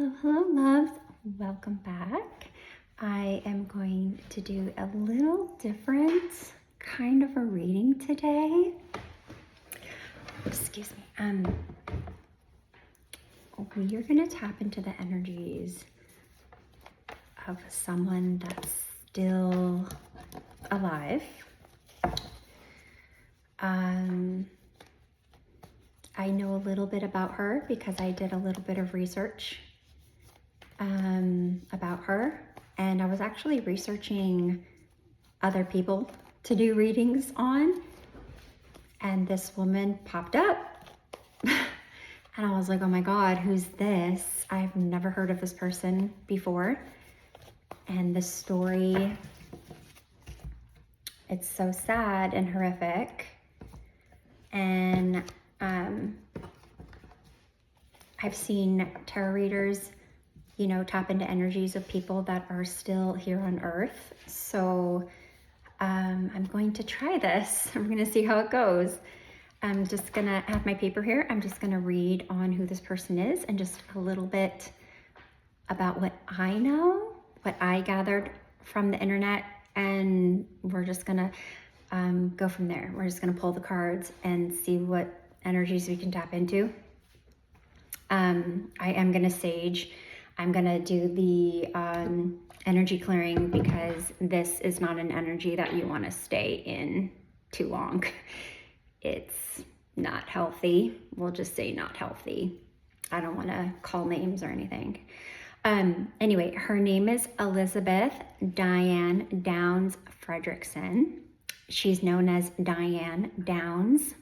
Hello, hello, loves. Welcome back. I am going to do a little different kind of a reading today. Excuse me. We are going to tap into the energies of someone that's still alive. I know a little bit about her because I did a little bit of research about her, and I was actually researching other people to do readings on, and this woman popped up and I was like, oh my God, who's this? I've never heard of this person before. And the story, it's so sad and horrific. And I've seen tarot readers, you know, tap into energies of people that are still here on earth. So I'm going to try this. I'm going to see how it goes. I'm just going to have my paper here. I'm just going to read on who this person is and just a little bit about what I know, what I gathered from the internet, and we're just going to go from there. We're just going to pull the cards and see what energies we can tap into. I am going to sage. I'm going to do the energy clearing because this is not an energy that you want to stay in too long. It's not healthy. We'll just say not healthy. I don't want to call names or anything. Anyway, her name is Elizabeth Diane Downs Fredrickson. She's known as Diane Downs,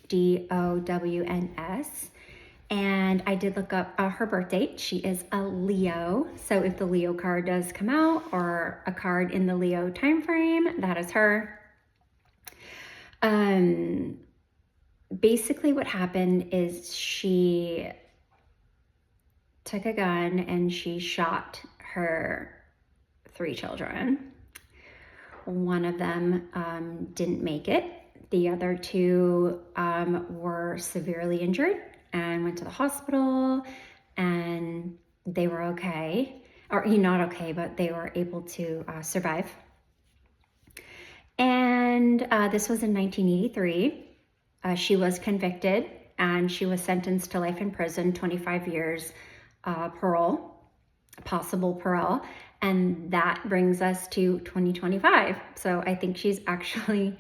D-O-W-N-S. And I did look up her birth date. She is a Leo. So if the Leo card does come out or a card in the Leo time frame, that is her. Basically what happened is she took a gun and she shot her 3 children. One of them didn't make it. The other 2 were severely injured and went to the hospital, and they were okay, or not okay, but they were able to survive. And this was in 1983. She was convicted and she was sentenced to life in prison, 25 years parole, possible parole. And that brings us to 2025. So I think she's actually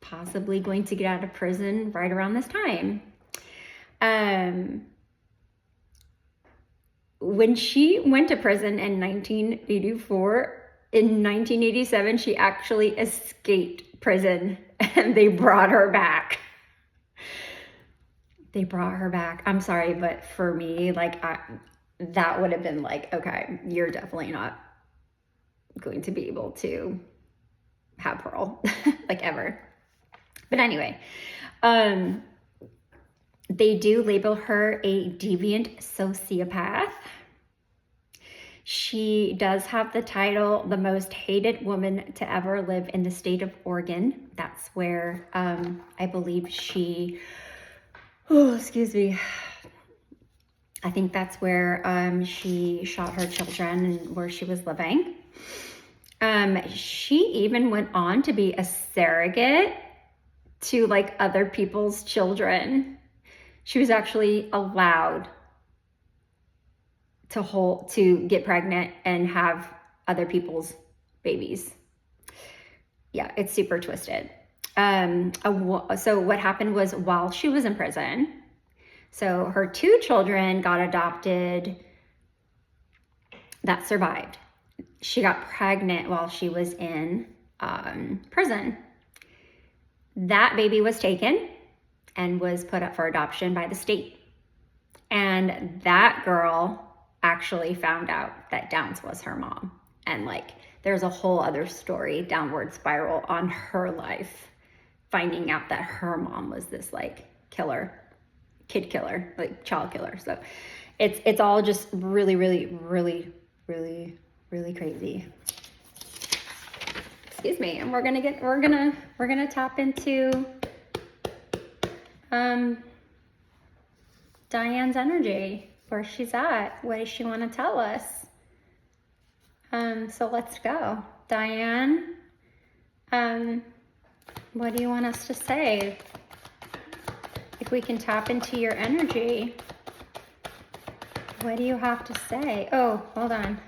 possibly going to get out of prison right around this time. When she went to prison in 1984, in 1987, she actually escaped prison and they brought her back. They brought her back. I'm sorry, but for me, like, that would have been like, okay, you're definitely not going to be able to have parole, like, ever. But anyway, they do label her a deviant sociopath. She does have the title, the most hated woman to ever live in the state of Oregon. That's where I believe she, I think that's where she shot her children and where she was living. She even went on to be a surrogate to like other people's children. She was actually allowed to get pregnant and have other people's babies. Yeah, it's super twisted. So what happened was while she was in prison, so her 2 children got adopted that survived. She got pregnant while she was in prison. That baby was taken and was put up for adoption by the state. And that girl actually found out that Downs was her mom. And like, there's a whole other story, downward spiral on her life, finding out that her mom was this like killer, kid killer, like child killer. So it's all just really, really, really, really, really crazy. Excuse me. And we're gonna tap into Diane's energy. where she's at. What does she want to tell us? So let's go. Diane, what do you want us to say? If we can tap into your energy, what do you have to say? Oh, hold on.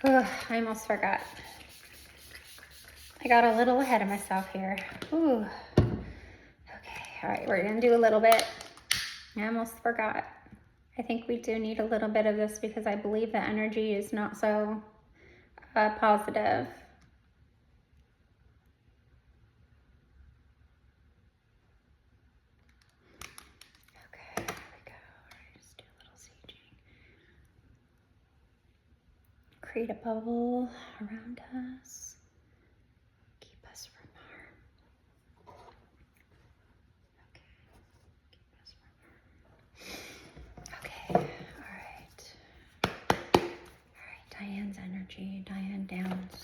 Oh, I almost forgot. I got a little ahead of myself here. Ooh. Okay, all right, we're gonna do a little bit. I almost forgot. I think we do need a little bit of this because I believe the energy is not so positive. Okay, here we go. All right, just do a little saging. Create a bubble around us. Keep us from harm. Okay, keep us from harm. Okay, all right. All right, Diane's energy, Diane Downs.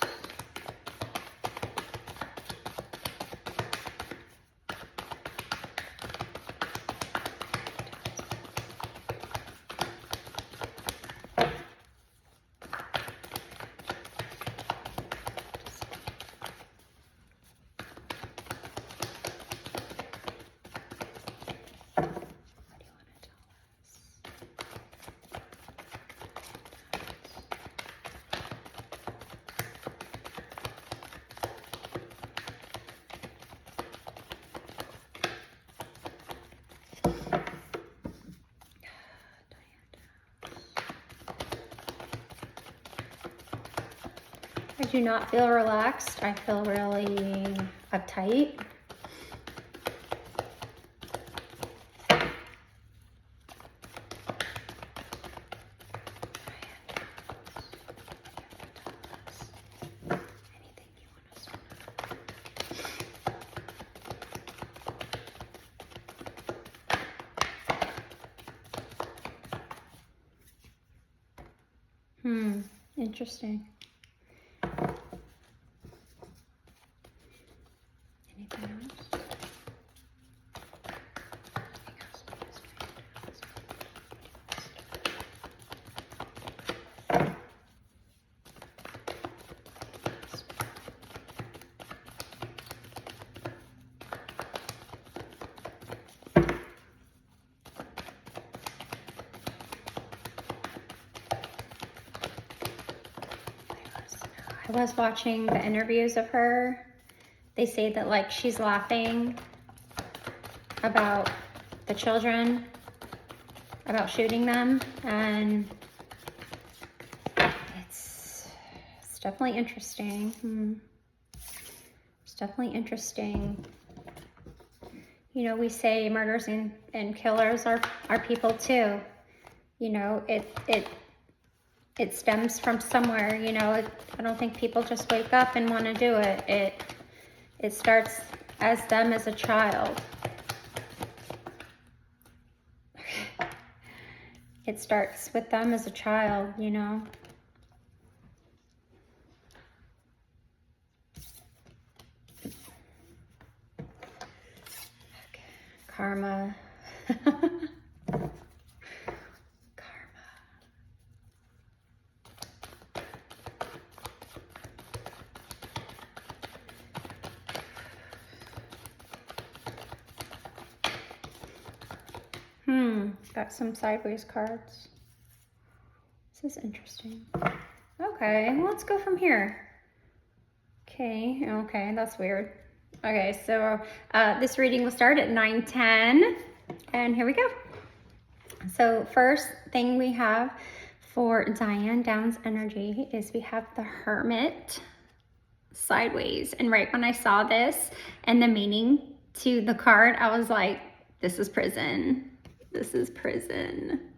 I do not feel relaxed. I feel really uptight. Anything you want us to know? Interesting. Anything else? I was watching the interviews of her. They say that like she's laughing about the children, about shooting them, and it's definitely interesting. It's definitely interesting. You know, we say murders and killers are people too. You know, it stems from somewhere, you know. I don't think people just wake up and want to do it. It starts as them as a child. It starts with them as a child, you know. Okay. Karma. Got some sideways cards. This is interesting. Okay, well, let's go from here. Okay, that's weird. Okay, so this reading will start at 9:10, and here we go. So first thing we have for Diane Downs energy is we have the Hermit sideways. And right when I saw this and the meaning to the card, I was like, this is prison. This is prison.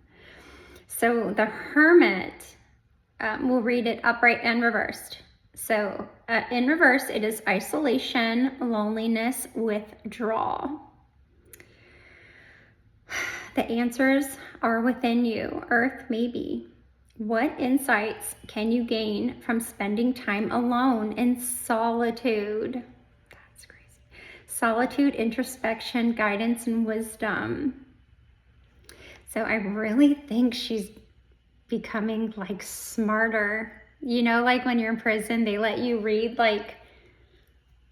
So the Hermit, we'll read it upright and reversed. So in reverse, it is isolation, loneliness, withdrawal. The answers are within you, Earth maybe. What insights can you gain from spending time alone in solitude? That's crazy. Solitude, introspection, guidance, and wisdom. So I really think she's becoming like smarter. You know, like when you're in prison, they let you read like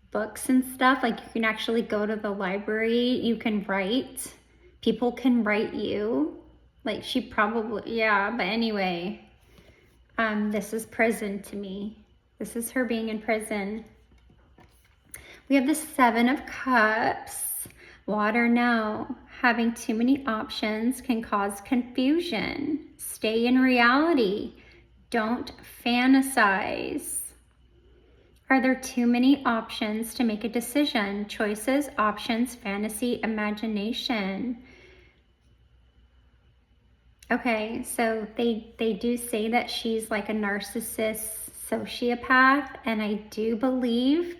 books and stuff. Like you can actually go to the library, you can write, people can write you. Like she probably, yeah, but anyway, this is prison to me. This is her being in prison. We have the Seven of Cups. Water, no. Having too many options can cause confusion. Stay in reality. Don't fantasize. Are there too many options to make a decision? Choices, options, fantasy, imagination. Okay, so they do say that she's like a narcissist sociopath, and I do believe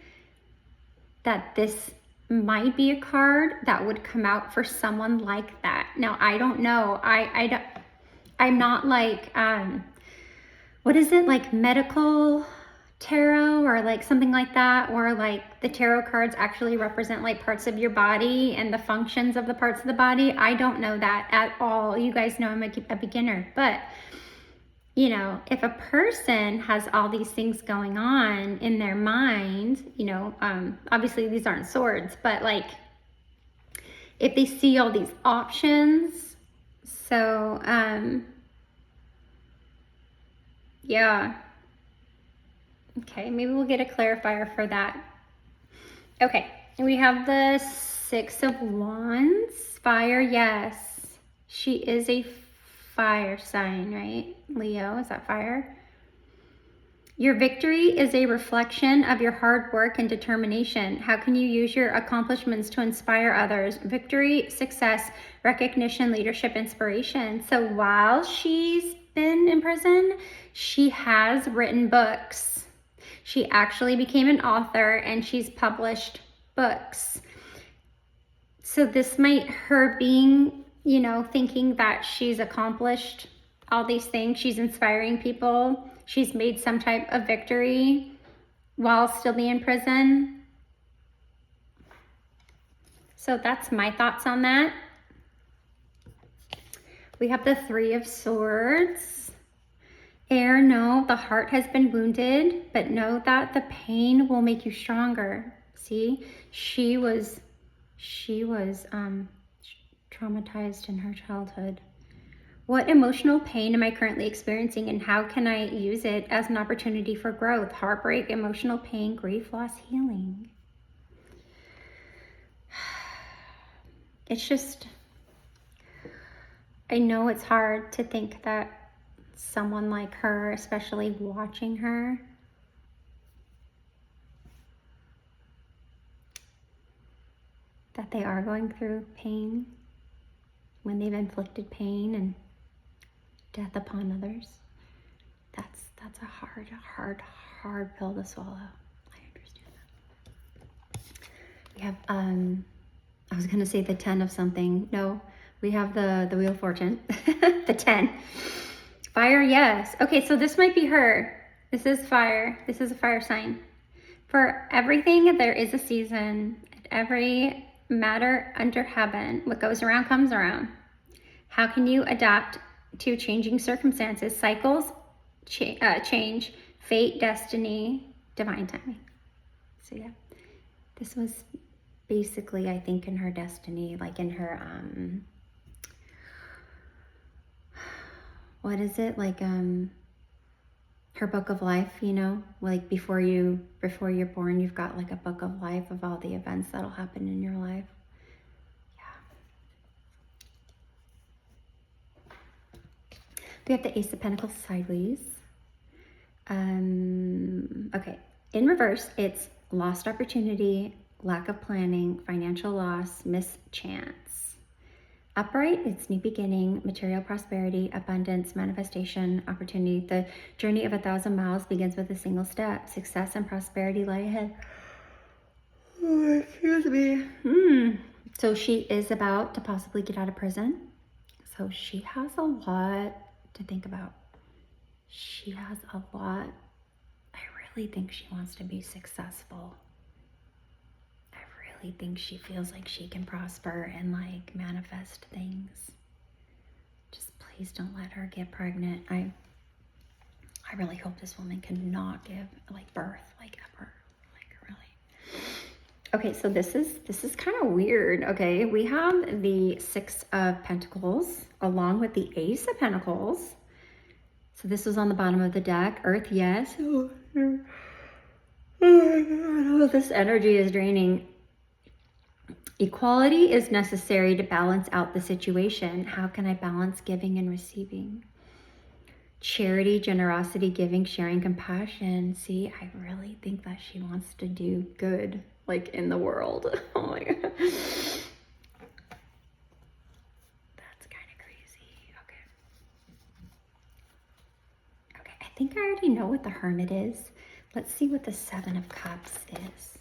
that this might be a card that would come out for someone like that. Now, I don't know. I'm not like, what is it, like medical tarot or like something like that, or like the tarot cards actually represent like parts of your body and the functions of the parts of the body. I don't know that at all. You guys know I'm a beginner, but you know, if a person has all these things going on in their mind, you know, obviously these aren't swords, but like if they see all these options, so yeah. Okay, maybe we'll get a clarifier for that. Okay, we have the Six of Wands. Fire, yes. She is a fire sign, right? Leo, is that fire? Your victory is a reflection of your hard work and determination. How can you use your accomplishments to inspire others? Victory, success, recognition, leadership, inspiration. So while she's been in prison, she has written books. She actually became an author and she's published books. So this might her being, you know, thinking that she's accomplished all these things. She's inspiring people. She's made some type of victory while still being in prison. So that's my thoughts on that. We have the Three of Swords. Air, no, the heart has been wounded, but know that the pain will make you stronger. See, she was traumatized in her childhood. What emotional pain am I currently experiencing, and how can I use it as an opportunity for growth? Heartbreak, emotional pain, grief, loss, healing. It's just, I know it's hard to think that someone like her, especially watching her, that they are going through pain when they've inflicted pain and death upon others. That's a hard pill to swallow. I understand that. We have I was gonna say the 10 of something. No, we have the Wheel of Fortune. The 10. Fire, yes. Okay, so this might be her. This is fire. This is a fire sign. For everything, there is a season. Every matter under heaven, what goes around comes around. How can you adapt to changing circumstances? Cycles change, fate, destiny, divine timing. So yeah, this was basically, I think, in her destiny, like in her what is it, like her book of life, you know, like before you're born, you've got like a book of life of all the events that'll happen in your life. We have the Ace of Pentacles sideways. Okay, in reverse, it's lost opportunity, lack of planning, financial loss, mischance. Upright, it's new beginning, material prosperity, abundance, manifestation, opportunity. The journey of 1,000 miles begins with a single step. Success and prosperity lie ahead. Oh, excuse me. So she is about to possibly get out of prison. So she has a lot to think about. She has a lot. I really think she wants to be successful. I really think she feels like she can prosper and like manifest things. Please don't let her get pregnant. I really hope this woman cannot give like birth, like ever, like really. Okay, so this is kind of weird. Okay, we have the Six of Pentacles along with the Ace of Pentacles. So this was on the bottom of the deck. Earth, yes. Oh my God, oh, this energy is draining. Equality is necessary to balance out the situation. How can I balance giving and receiving? Charity, generosity, giving, sharing, compassion. See, I really think that she wants to do good, like in the world. Oh my God. That's kind of crazy. Okay. Okay, I think I already know what the Hermit is. Let's see what the Seven of Cups is.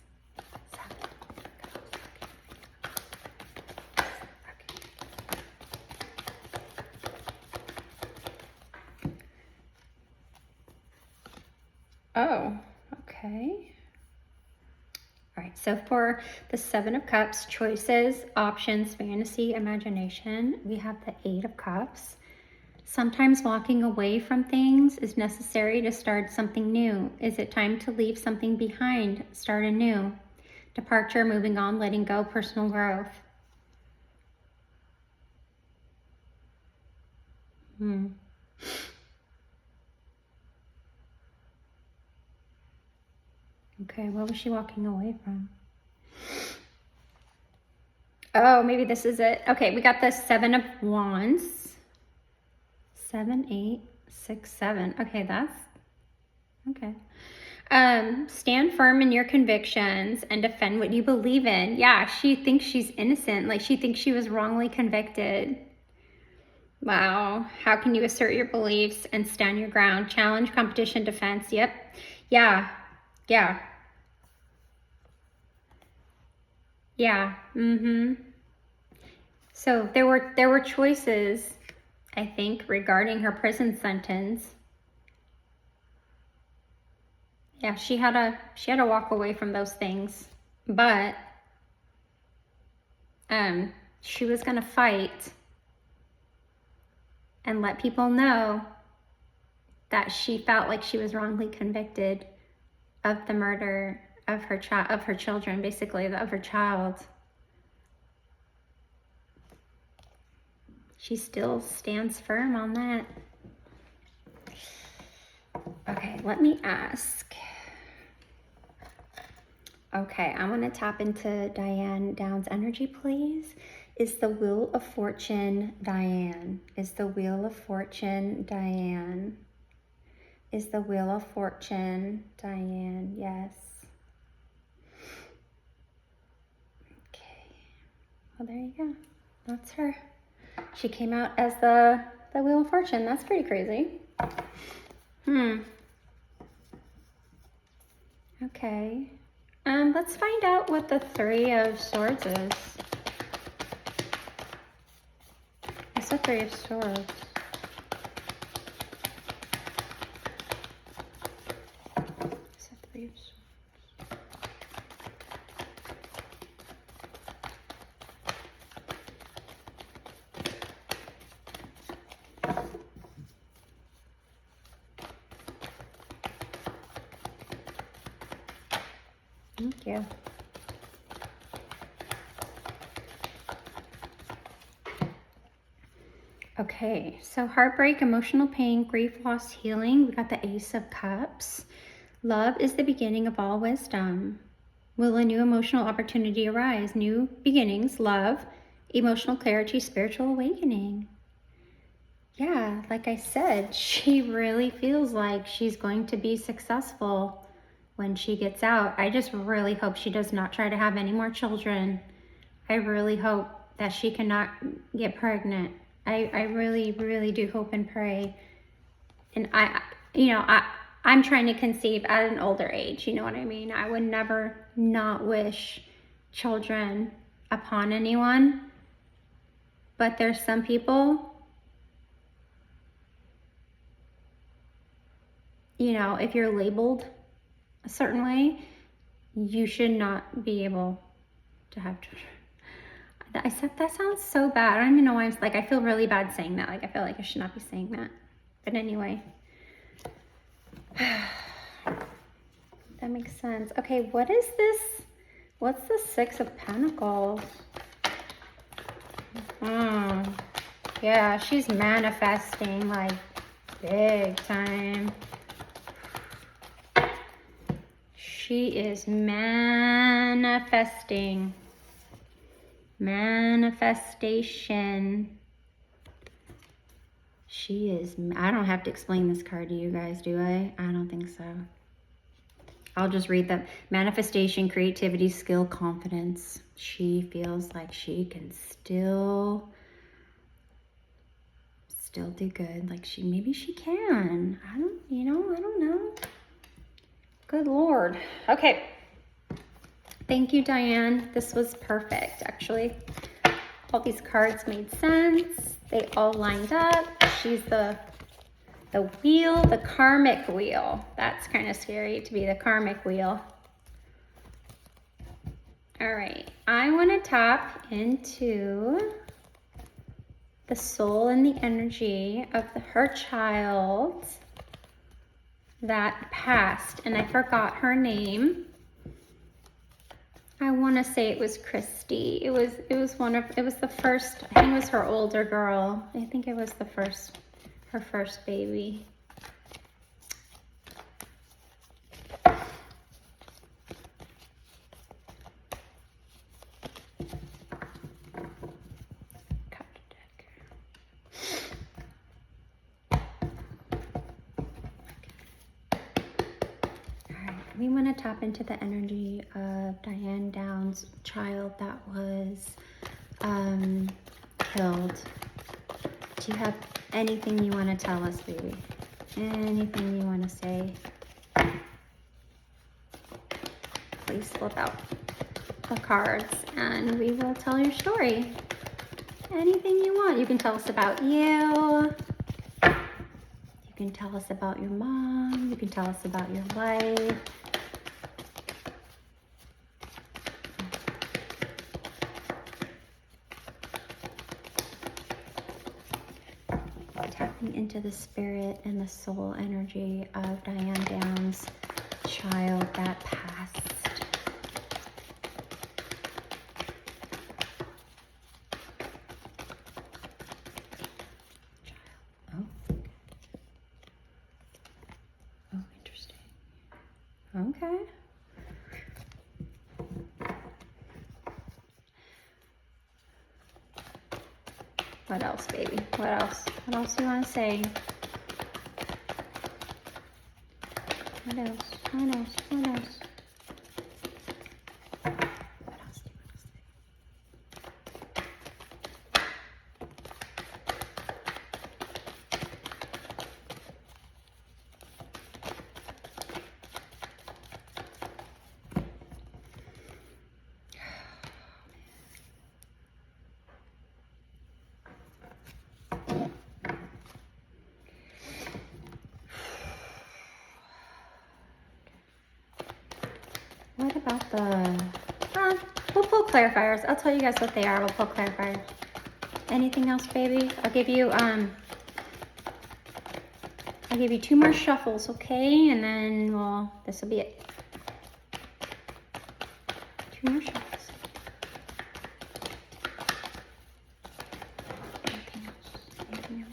Oh, okay. All right, so for the Seven of Cups, choices, options, fantasy, imagination, we have the Eight of Cups. Sometimes walking away from things is necessary to start something new. Is it time to leave something behind, start anew? Departure, moving on, letting go, personal growth. Okay, what was she walking away from? Oh, maybe this is it. Okay, we got the Seven of Wands. 7, 8, 6, 7. Okay, that's okay. Stand firm in your convictions and defend what you believe in. Yeah, she thinks she's innocent. Like she thinks she was wrongly convicted. Wow. How can you assert your beliefs and stand your ground? Challenge, competition, defense. Yep. Yeah. Yeah. Yeah. So there were choices, I think, regarding her prison sentence. Yeah, she had to walk away from those things, but she was gonna fight and let people know that she felt like she was wrongly convicted of the murder of her children, basically of her child. She still stands firm on that. Okay, let me ask. Okay, I want to tap into Diane Downs energy, please. Is the Wheel of Fortune Diane? Is the Wheel of Fortune Diane? Is the Wheel of Fortune Diane? Yes. Okay. Well, there you go. That's her. She came out as the Wheel of Fortune. That's pretty crazy. Okay. Let's find out what the Three of Swords is. It's the Three of Swords. It's the Three of Swords. Thank you. Okay, so heartbreak, emotional pain, grief, loss, healing. We got the Ace of Cups. Love is the beginning of all wisdom. Will a new emotional opportunity arise? New beginnings, love, emotional clarity, spiritual awakening. Yeah, like I said, she really feels like she's going to be successful when she gets out. I just really hope she does not try to have any more children. I really hope that she cannot get pregnant. I really, really do hope and pray. And I'm trying to conceive at an older age, you know what I mean? I would never not wish children upon anyone. But there's some people, if you're labeled a certain way, you should not be able to have children. I said that sounds so bad. I don't even know why I'm like, I feel really bad saying that. Like, I feel like I should not be saying that. But anyway. That makes sense. Okay, what is this? What's the Six of Pentacles? Yeah, she's manifesting like big time. She is manifesting. Manifestation. She is, I don't have to explain this card to you guys, do I? I don't think so. I'll just read them. Manifestation, creativity, skill, confidence. She feels like she can still do good. Like maybe she can. I don't know. Good Lord. Okay. Thank you, Diane. This was perfect, actually. All these cards made sense. They all lined up. She's the wheel, the karmic wheel. That's kind of scary to be the karmic wheel. All right, I want to tap into the soul and the energy of her child that passed, and I forgot her name. I want to say it was Christy. It was the first, I think it was her older girl. I think it was her first baby. We want to tap into the energy of Diane Downs' child that was killed. Do you have anything you want to tell us, baby? Anything you want to say? Please flip out the cards and we will tell your story. Anything you want. You can tell us about you. You can tell us about your mom. You can tell us about your life. Tapping into the spirit and the soul energy of Diane Downs' child that passed. Oh, interesting. Okay. What else, baby? What else? What else do you want to say? What else? What else? What else? What else do you want to say? What about we'll pull clarifiers. I'll tell you guys what they are. We'll pull clarifiers. Anything else, baby? I'll give you 2 more shuffles, okay? And then this will be it. 2 more shuffles. Anything else? Anything else?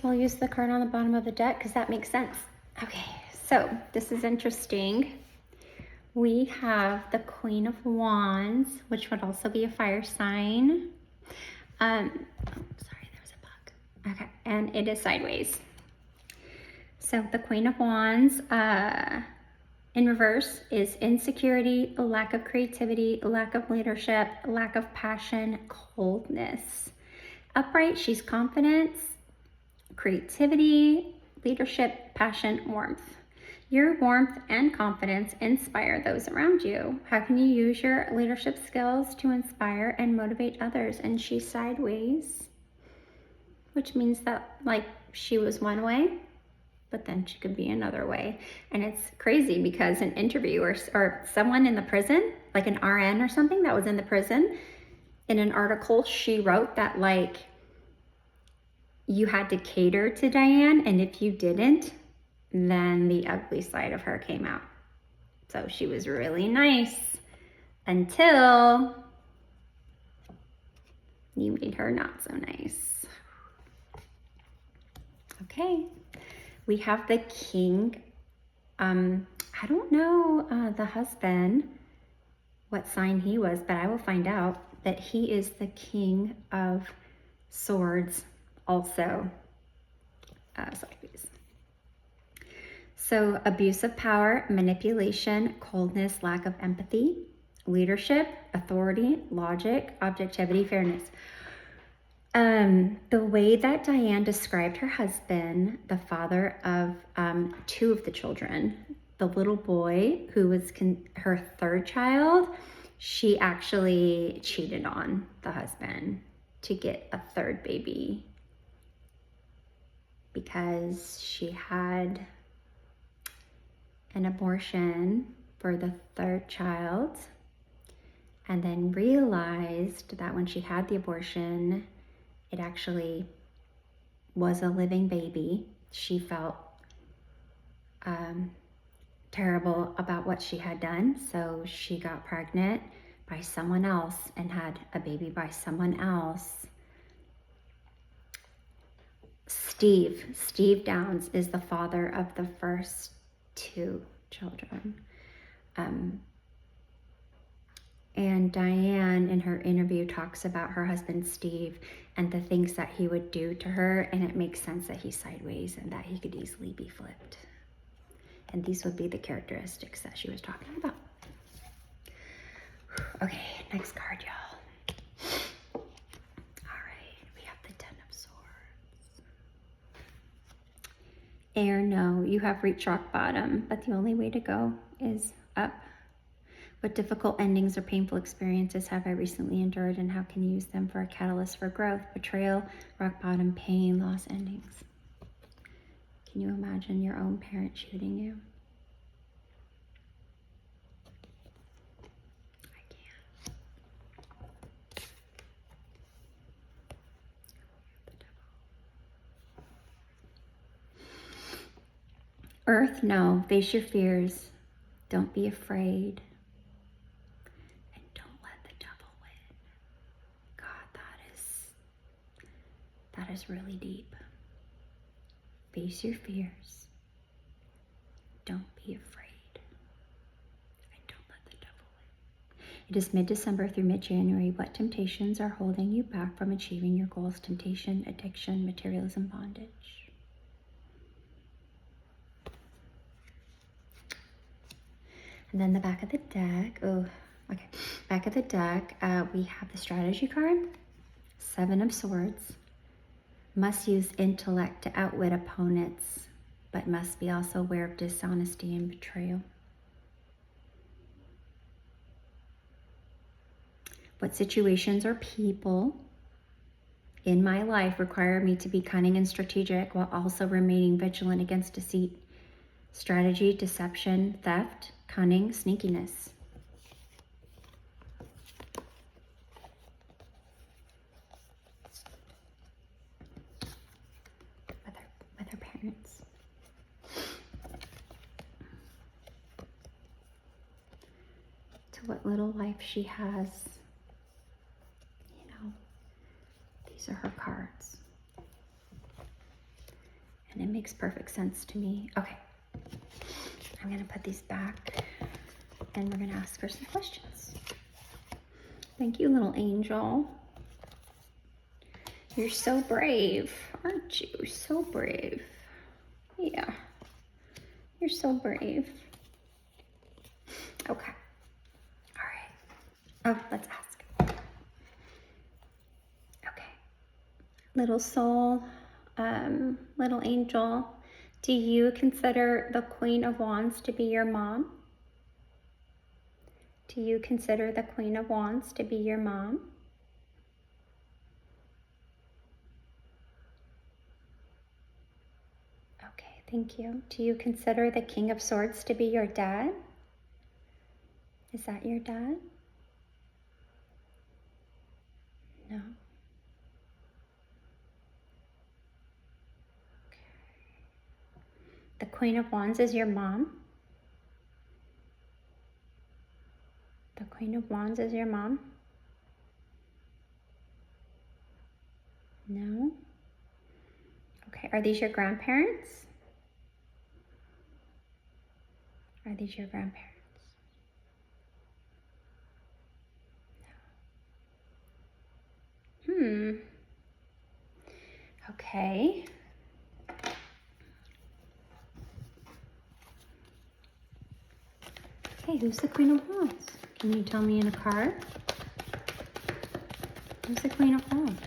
We'll use the card on the bottom of the deck because that makes sense. Okay, so this is interesting. We have the Queen of Wands, which would also be a fire sign. Sorry, there was a bug. Okay, and it is sideways. So the Queen of Wands in reverse is insecurity, a lack of creativity, a lack of leadership, a lack of passion, coldness. Upright, she's confidence, creativity, leadership, passion, warmth. Your warmth and confidence inspire those around you. How can you use your leadership skills to inspire and motivate others? And she's sideways. which means that like she was one way, but then she could be another way. And it's crazy because an interviewer or someone in the prison, like an RN or something that was in the prison, in an article she wrote that like you had to cater to Diane, and if you didn't, then the ugly side of her came out. So she was really nice until you made her not so nice. Okay, we have the king. I don't know the husband, what sign he was, but I will find out that he is the king of swords also. Sorry, please. So abuse of power, manipulation, coldness, lack of empathy, leadership, authority, logic, objectivity, fairness. The way that Diane described her husband, the father of two of the children, the little boy who was her third child, she actually cheated on the husband to get a third baby because she had an abortion for the third child and then realized that when she had the abortion, it actually was a living baby. She felt terrible about what she had done, so she got pregnant by someone else and had a baby by someone else. Steve Downs is the father of the first two children. And Diane, in her interview, talks about her husband, Steve, and the things that he would do to her, and it makes sense that he's sideways and that he could easily be flipped. And these would be the characteristics that she was talking about. Okay, next card, y'all. All right, we have the Ten of Swords. Air, no, you have reached rock bottom, but the only way to go is up. What difficult endings or painful experiences have I recently endured, and how can you use them for a catalyst for growth? Betrayal, rock bottom, pain, loss, endings. Can you imagine your own parent shooting you? I can't. Earth, no. Face your fears. Don't be afraid. That is really deep. Face your fears. Don't be afraid. And don't let the devil win. It is mid-December through mid-January. What temptations are holding you back from achieving your goals? Temptation, addiction, materialism, bondage. And then the back of the deck. Oh, okay. Back of the deck, we have the strategy card. 7 of Swords. Must use intellect to outwit opponents, but must be also aware of dishonesty and betrayal. What situations or people in my life require me to be cunning and strategic while also remaining vigilant against deceit? Strategy, deception, theft, cunning, sneakiness. To what little life she has. You know, these are her cards. And it makes perfect sense to me. Okay, I'm going to put these back and we're going to ask her some questions. Thank you, little angel. You're so brave, aren't you? So brave. Yeah, you're so brave. Okay. All right. Oh, let's ask. Okay. Little soul, little angel, do you consider the Queen of Wands to be your mom? Do you consider the Queen of Wands to be your mom? Thank you. Do you consider the King of Swords to be your dad? Is that your dad? No. Okay. The Queen of Wands is your mom? The Queen of Wands is your mom? No. Okay, are these your grandparents? Are these your grandparents? No. Okay. Okay, who's the Queen of Wands? Can you tell me in a card? Who's the Queen of Wands?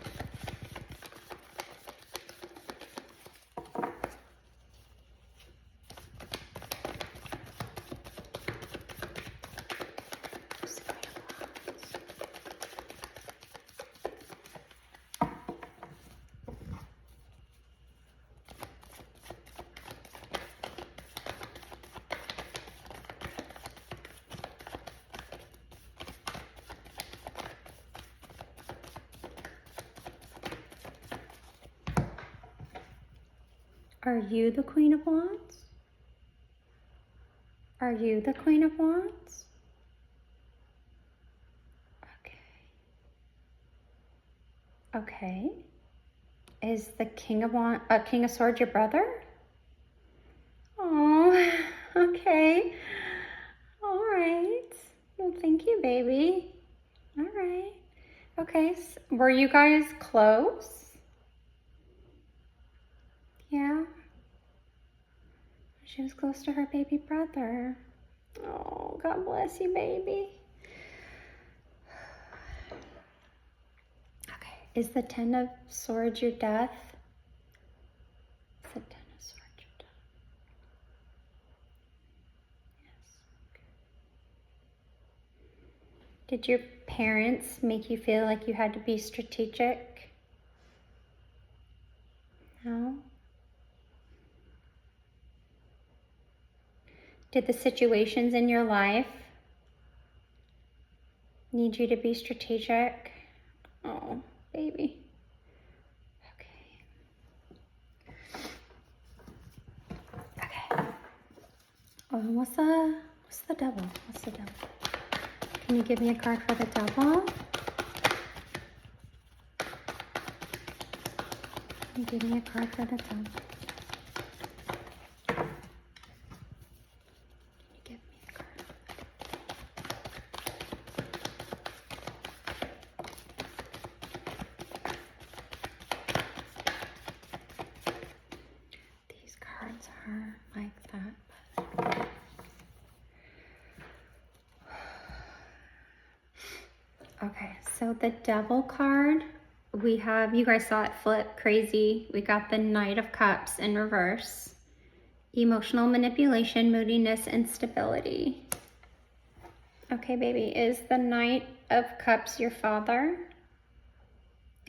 Are you the Queen of Wands? Are you the Queen of Wands? Okay. Okay. Is the King of Swords your brother? Oh, okay. All right. Well, thank you, baby. All right. Okay. So were you guys close? Yeah. She was close to her baby brother. Oh, God bless you, baby. Okay. Is the Ten of Swords your death? Is the Ten of Swords your death? Yes. Okay. Did your parents make you feel like you had to be strategic? No? Did the situations in your life need you to be strategic? Oh, baby. Okay. Oh, what's the devil? What's the devil? Can you give me a card for the devil? Can you give me a card for the devil? Like that. Okay, so the Devil card, we have, you guys saw it flip crazy. We got the Knight of Cups in reverse. Emotional manipulation, moodiness, instability. Okay, baby, is the Knight of Cups your father?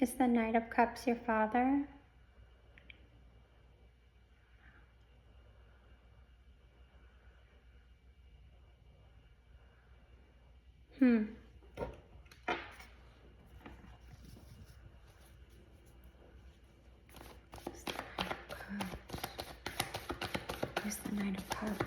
Is the Knight of Cups your father? Who's the Knight of Cups?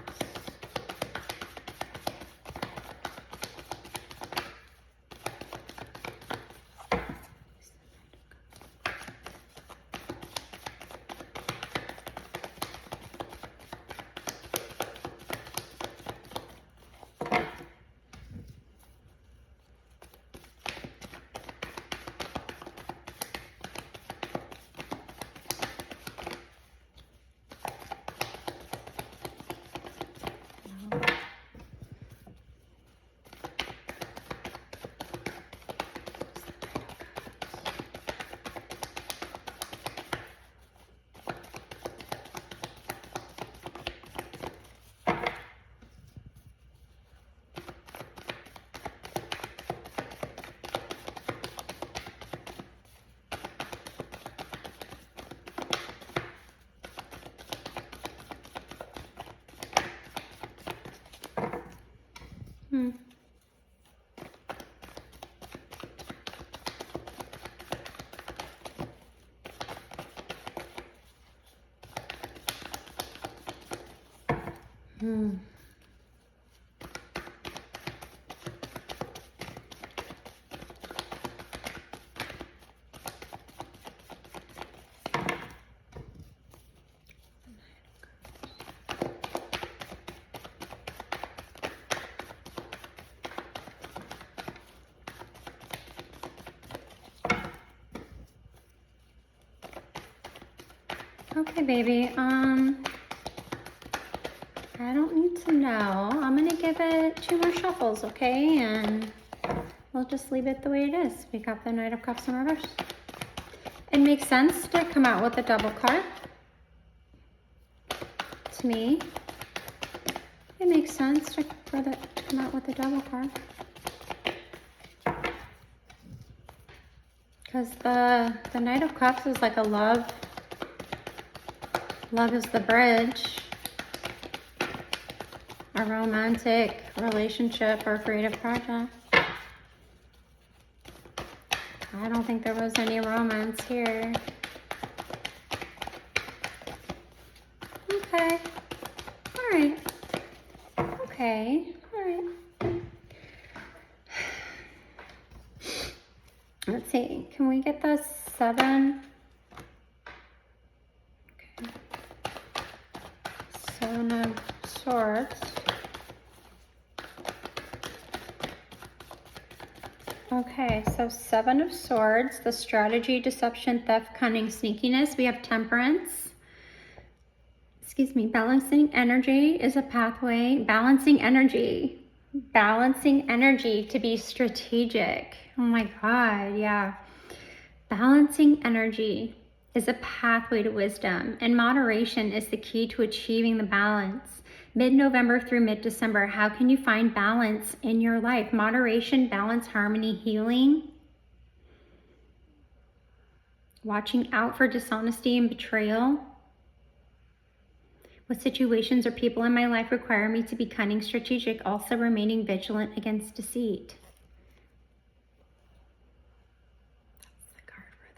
Okay, baby. I don't need to know. I'm gonna give it 2 more shuffles, okay? And we'll just leave it the way it is. We got the Knight of Cups in reverse. It makes sense to come out with a double card. To me, it makes sense to come out with a double card. Because the Knight of Cups is like a love. Love is the bridge. A romantic relationship or creative project. I don't think there was any romance here. Okay. All right. Okay. All right. Let's see. Can we get the 7? Okay. 7 of Swords. Okay, so 7 of Swords, the strategy, deception, theft, cunning, sneakiness. We have Temperance. Excuse me, balancing energy is a pathway. Balancing energy to be strategic. Oh my God, yeah. Balancing energy is a pathway to wisdom, and moderation is the key to achieving the balance. Mid-November through mid-December, how can you find balance in your life? Moderation, balance, harmony, healing. Watching out for dishonesty and betrayal. What situations or people in my life require me to be cunning, strategic, also remaining vigilant against deceit? That's the card for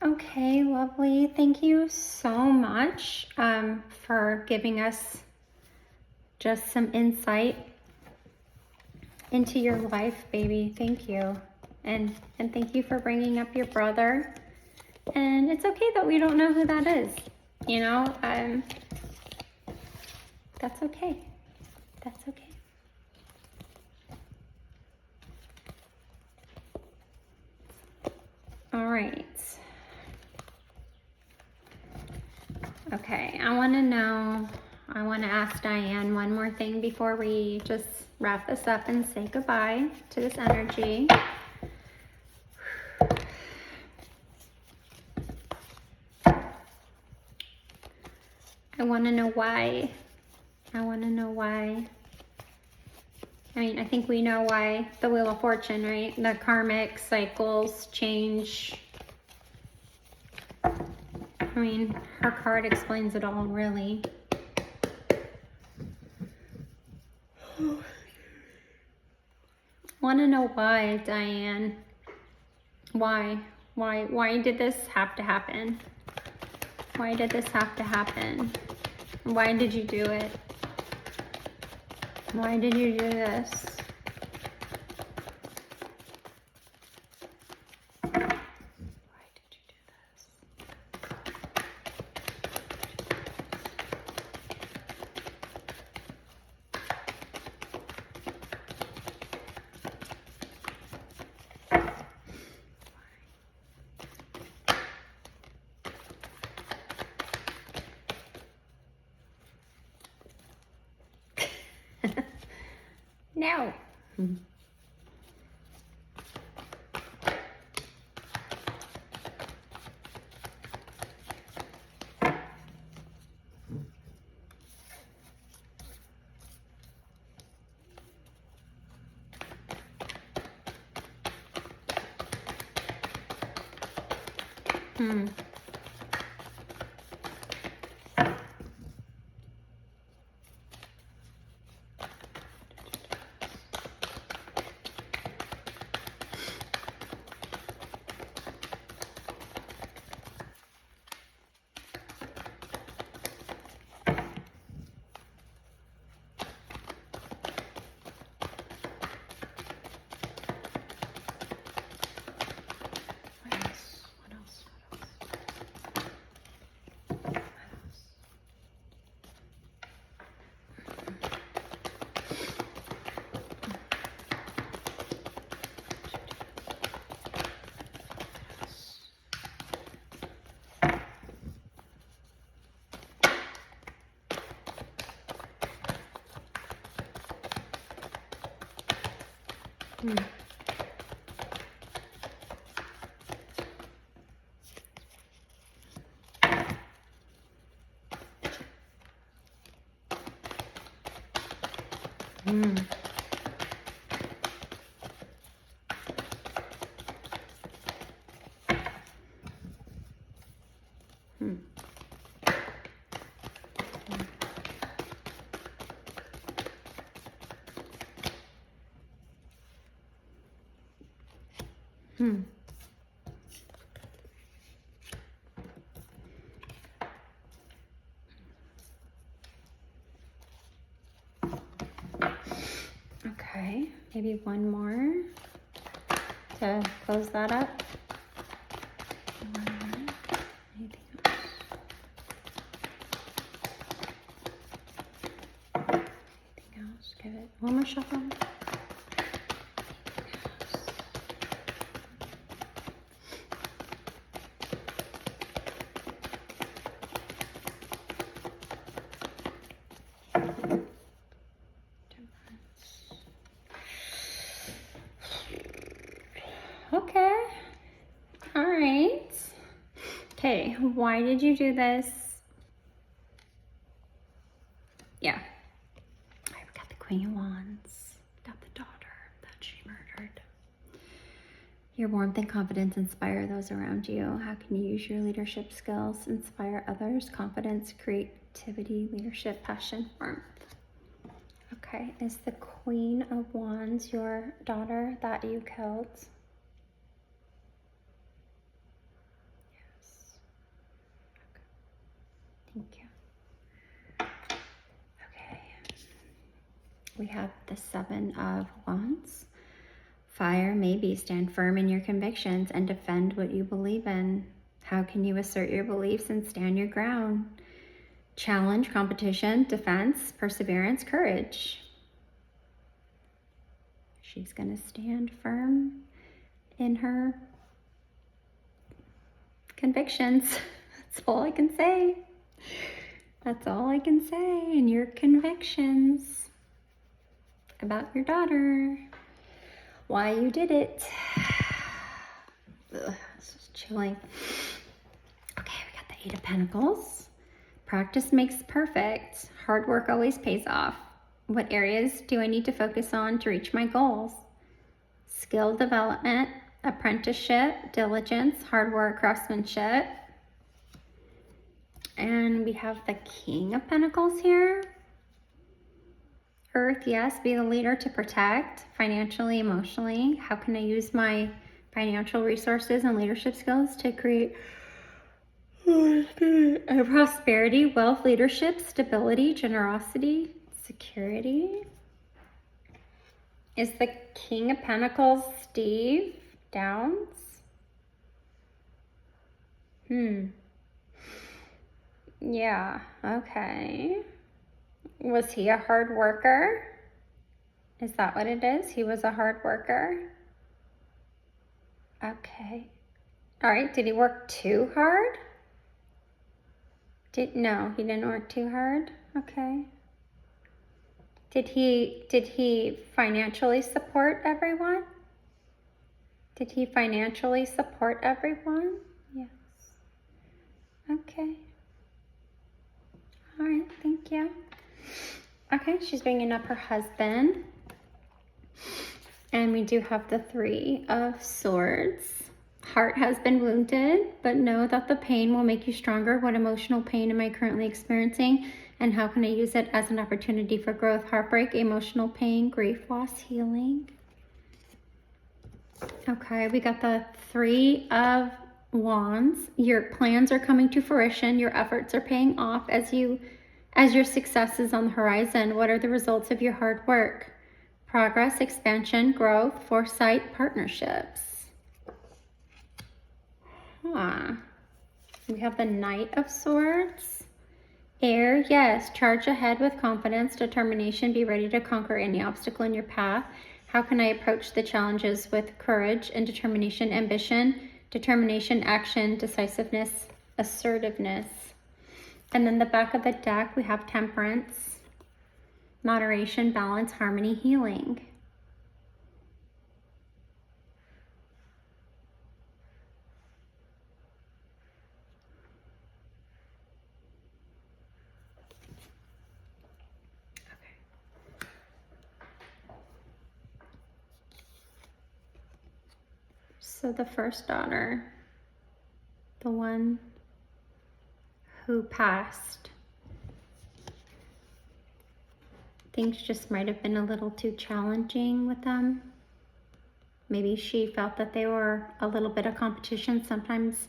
that. Okay, lovely. Thank you so much for giving us just some insight into your life, baby. Thank you. And thank you for bringing up your brother. And it's okay that we don't know who that is. You know, that's okay. That's okay. All right. Okay, I want to ask Diane one more thing before we just wrap this up and say goodbye to this energy. I want to know why. I mean, I think we know why the Wheel of Fortune, right? The karmic cycles change. I mean, her card explains it all, really. Want to know why, Diane? Why did this have to happen? Why did this have to happen? Why did you do it? Why did you do this? No. Hmm. Hmm. Hmm. Hmm. Okay, maybe one more to close that up. Anything else? Anything else? Give it one more shuffle. Okay. All right. Okay, why did you do this? Yeah. All right, we got the Queen of Wands. Got the daughter that she murdered. Your warmth and confidence inspire those around you. How can you use your leadership skills, inspire others? Confidence, creativity, leadership, passion, warmth. Okay, is the Queen of Wands your daughter that you killed? Yes. Okay. Thank you. Okay. We have the Seven of Wands. Fire, maybe. Stand firm in your convictions and defend what you believe in. How can you assert your beliefs and stand your ground? Challenge, competition, defense, perseverance, courage. She's going to stand firm in her convictions. That's all I can say. That's all I can say. In your convictions about your daughter. Why you did it. Ugh, this is chilling. Okay, we got the Eight of Pentacles. Practice makes perfect. Hard work always pays off. What areas do I need to focus on to reach my goals? Skill development, apprenticeship, diligence, hard work, craftsmanship. And we have the King of Pentacles here. Earth, yes, be the leader to protect financially, emotionally. How can I use my financial resources and leadership skills to create prosperity, wealth, leadership, stability, generosity, security? Is the King of Pentacles Steve Downs? Yeah, okay. Was he a hard worker? Is that what it is? He was a hard worker? Okay. All right, did he work too hard? No, he didn't work too hard? Okay. Did he financially support everyone? Did he financially support everyone? Yes. Okay. All right, thank you. Okay, she's bringing up her husband. And we do have the Three of Swords. Heart has been wounded, but know that the pain will make you stronger. What emotional pain am I currently experiencing? And how can I use it as an opportunity for growth? Heartbreak, emotional pain, grief, loss, healing. Okay, we got the Three of Wands. Your plans are coming to fruition. Your efforts are paying off as your success is on the horizon. What are the results of your hard work? Progress, expansion, growth, foresight, partnerships. We have the Knight of Swords. Air, yes, charge ahead with confidence, determination, be ready to conquer any obstacle in your path. How can I approach the challenges with courage and determination, ambition, determination, action, decisiveness, assertiveness. And then the back of the deck, we have Temperance, moderation, balance, harmony, healing. So the first daughter, the one who passed, things just might have been a little too challenging with them. Maybe she felt that they were a little bit of competition. Sometimes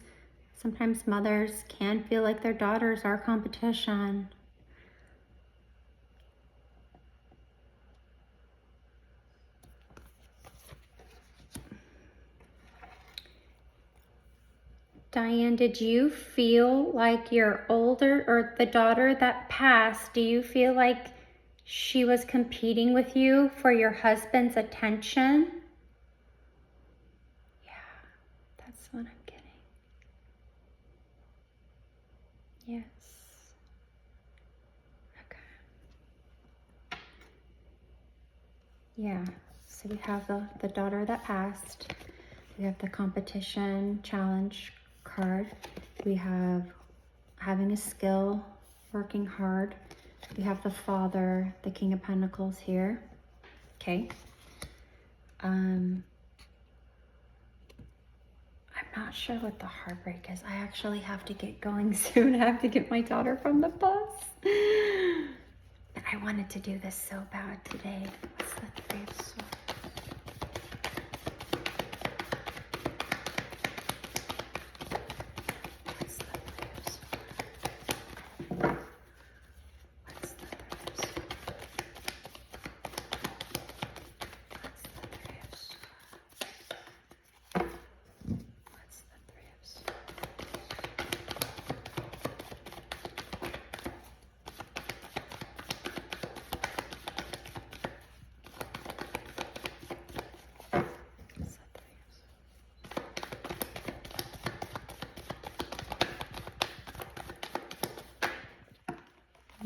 mothers can feel like their daughters are competition. Diane, did you feel like your older, or the daughter that passed, do you feel like she was competing with you for your husband's attention? Yeah, that's what I'm getting. Yes. Okay. Yeah, so we have the daughter that passed. We have the competition challenge card. We have having a skill, working hard. We have the father, the King of Pentacles here. Okay. I'm not sure what the heartbreak is. I actually have to get going soon. I have to get my daughter from the bus. But I wanted to do this so bad today. What's the Three of Swords?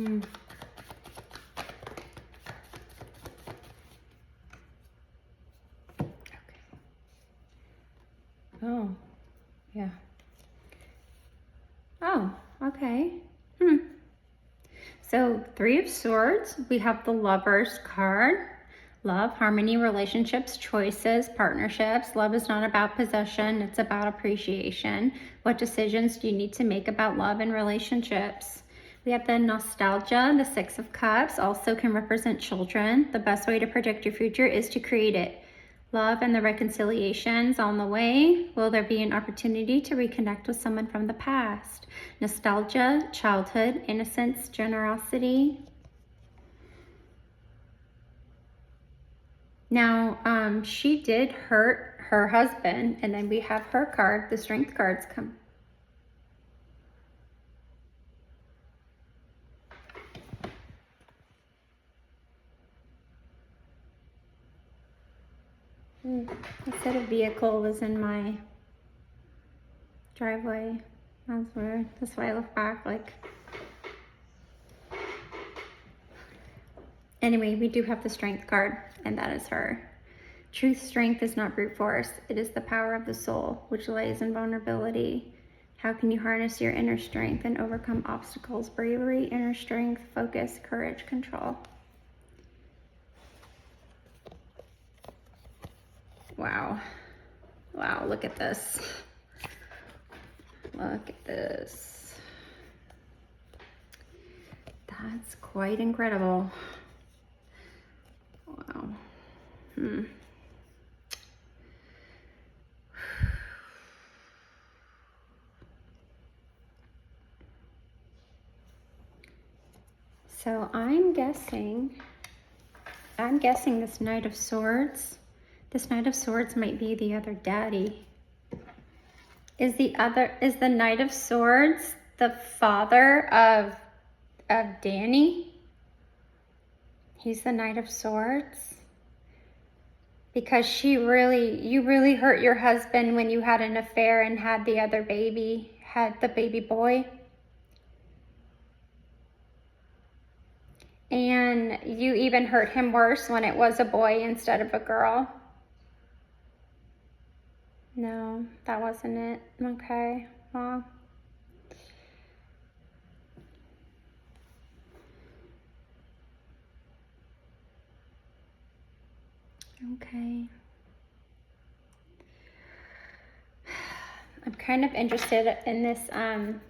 Okay. Oh, yeah. Oh, okay. So Three of Swords, we have the Lovers card. Love, harmony, relationships, choices, partnerships. Love is not about possession, it's about appreciation. What decisions do you need to make about love and relationships? We have the nostalgia, the Six of Cups, also can represent children. The best way to predict your future is to create it. Love and the reconciliations on the way. Will there be an opportunity to reconnect with someone from the past? Nostalgia, childhood, innocence, generosity. Now, she did hurt her husband, and then we have her card, the Strength cards come. I said a vehicle was in my driveway. That's weird. That's why I look back like. Anyway, we do have the Strength card, and that is her. Truth strength is not brute force. It is the power of the soul, which lies in vulnerability. How can you harness your inner strength and overcome obstacles? Bravery, inner strength, focus, courage, control. Wow. Wow, look at this. Look at this. That's quite incredible. Wow. So I'm guessing this Knight of Swords might be the other daddy. Is the Knight of Swords the father of Danny? He's the Knight of Swords. Because you really hurt your husband when you had an affair and had the other baby, had the baby boy. And you even hurt him worse when it was a boy instead of a girl. No, that wasn't it. Okay, well. Okay. kind of interested in this, I'm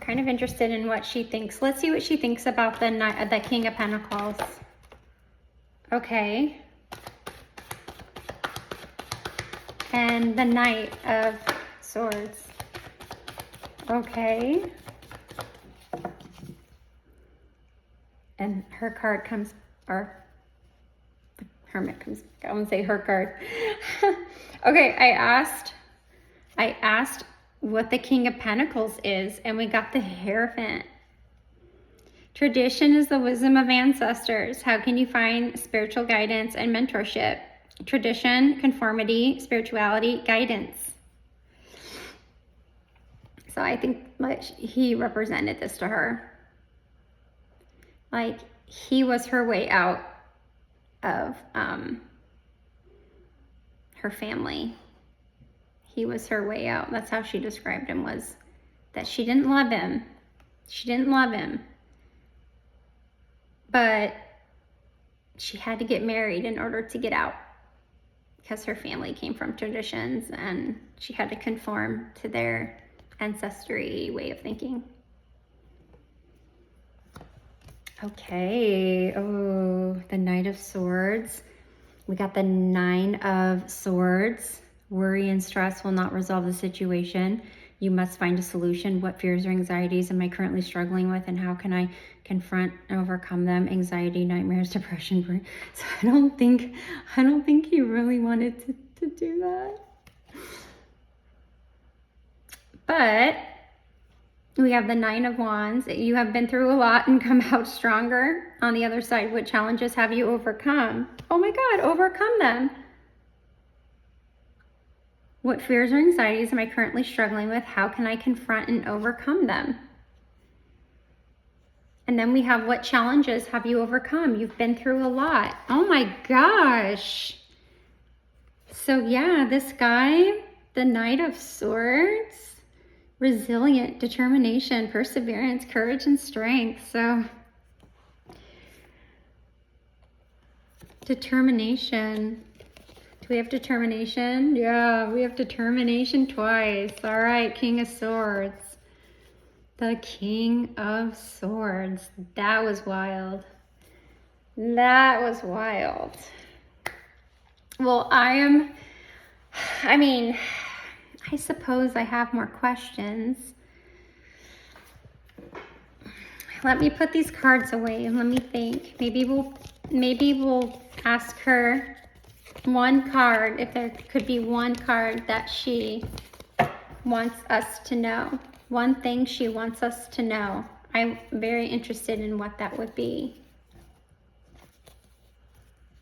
kind of interested in what she thinks. Let's see what she thinks about the King of Pentacles. Okay. And the Knight of Swords. Okay. And her card comes, or the Hermit comes, I won't say her card. Okay, I asked what the King of Pentacles is, and we got the Hierophant. Tradition is the wisdom of ancestors. How can you find spiritual guidance and mentorship? Tradition, conformity, spirituality, guidance. So I think like he represented this to her. Like he was her way out of her family. He was her way out. That's how she described him, was that she didn't love him. She didn't love him. But she had to get married in order to get out, because her family came from traditions and she had to conform to their ancestry way of thinking. Okay, oh, the Knight of Swords. We got the Nine of Swords. Worry and stress will not resolve the situation. You must find a solution. What fears or anxieties am I currently struggling with, and how can I confront and overcome them? Anxiety, nightmares, depression. So I don't think he really wanted to do that. But we have the Nine of Wands. You have been through a lot and come out stronger on the other side. What challenges have you overcome? Oh my God, overcome them. What fears or anxieties am I currently struggling with? How can I confront and overcome them? And then we have, what challenges have you overcome? You've been through a lot. Oh my gosh. So yeah, this guy, the Knight of Swords, resilient, determination, perseverance, courage, and strength. So determination. Do we have determination? Yeah, we have determination twice. All right, King of Swords. The King of Swords. That was wild. That was wild. Well, I suppose I have more questions. Let me put these cards away and let me think. Maybe we'll ask her one card, if there could be one card that she wants us to know. One thing she wants us to know. I'm very interested in what that would be.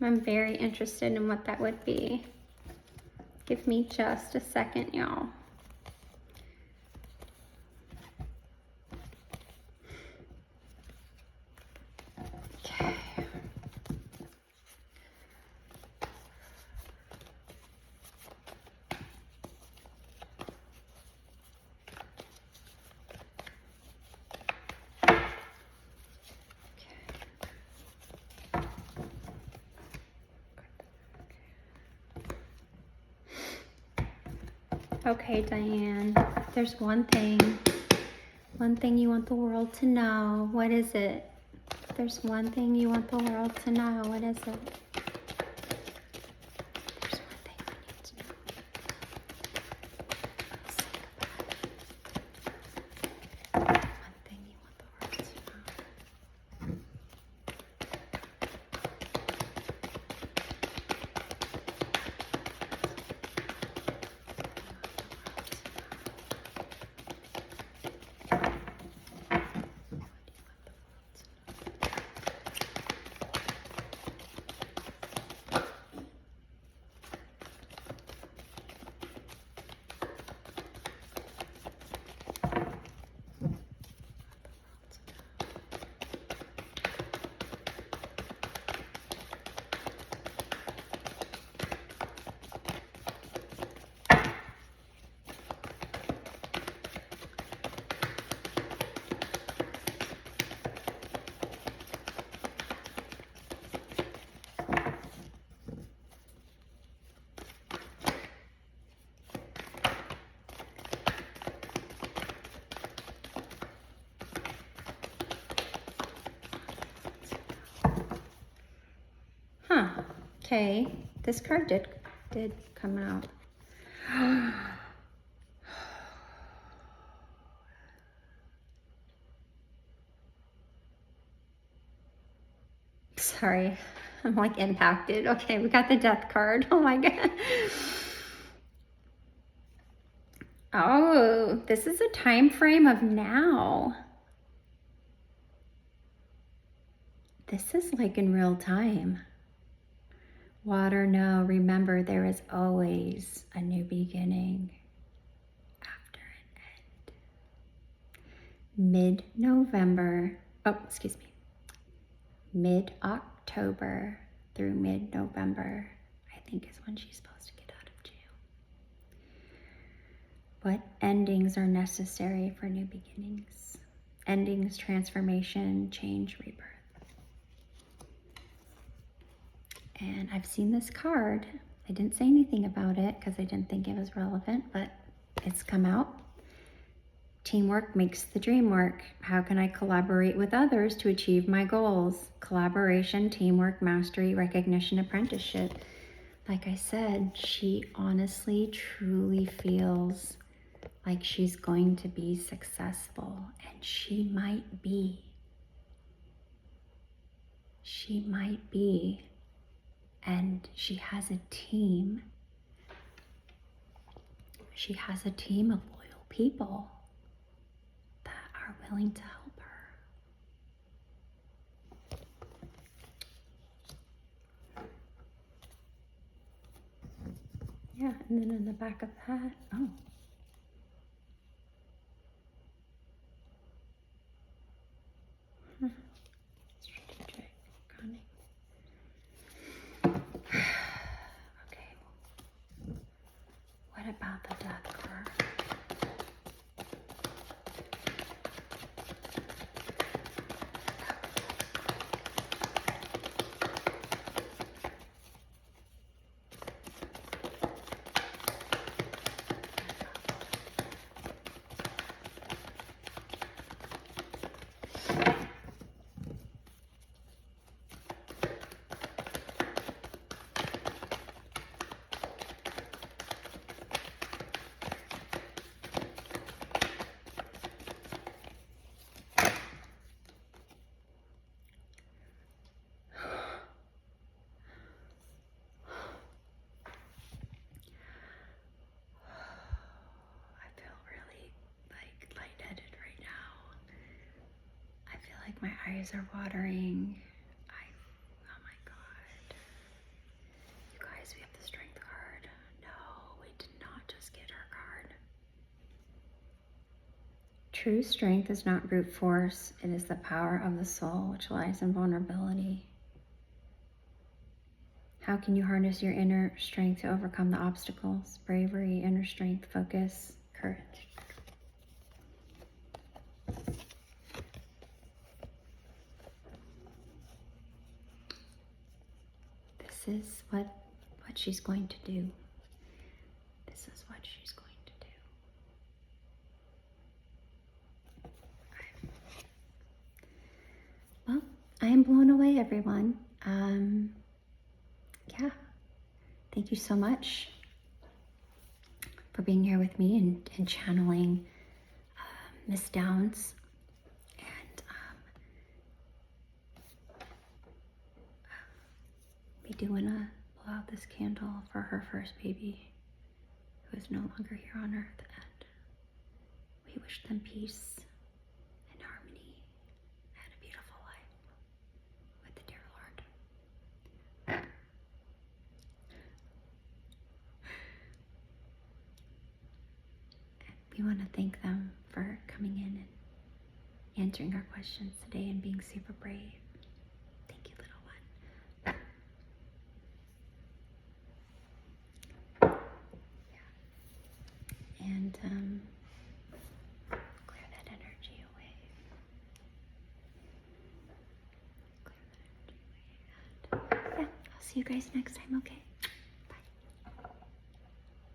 I'm very interested in what that would be. Give me just a second, y'all. Okay. Okay, Diane, there's one thing you want the world to know. What is it? There's one thing you want the world to know. What is it? There's one thing I need to know. One thing you want the world to know. Okay, this card did come out. Sorry, I'm like impacted. Okay, we got the death card. Oh my God. Oh, this is a time frame of now. This is like in real time. Water, no, remember there is always a new beginning after an end. Mid-November, oh, excuse me, mid-October through mid-November, I think is when she's supposed to get out of jail. What endings are necessary for new beginnings? Endings, transformation, change, rebirth. And I've seen this card. I didn't say anything about it because I didn't think it was relevant, but it's come out. Teamwork makes the dream work. How can I collaborate with others to achieve my goals? Collaboration, teamwork, mastery, recognition, apprenticeship. Like I said, she honestly, truly feels like she's going to be successful, and she might be. She might be. And she has a team. She has a team of loyal people that are willing to help her. Yeah, and then in the back of that, oh. Strategic, cunning. Okay. What about the death card? My eyes are watering. Oh my God. You guys, we have the strength card. No, we did not just get our card. True strength is not brute force. It is the power of the soul, which lies in vulnerability. How can you harness your inner strength to overcome the obstacles? Bravery, inner strength, focus, courage. This is what she's going to do. This is what she's going to do. Well, I am blown away, everyone. Yeah. Thank you so much for being here with me and channeling Miss Downs. And we do want to blow out this candle for her first baby, who is no longer here on earth, and we wish them peace and harmony and a beautiful life with the dear Lord. And we want to thank them for coming in and answering our questions today and being super brave. Thank you, little one. And clear that energy away. Clear that energy away. And yeah, I'll see you guys next time, okay?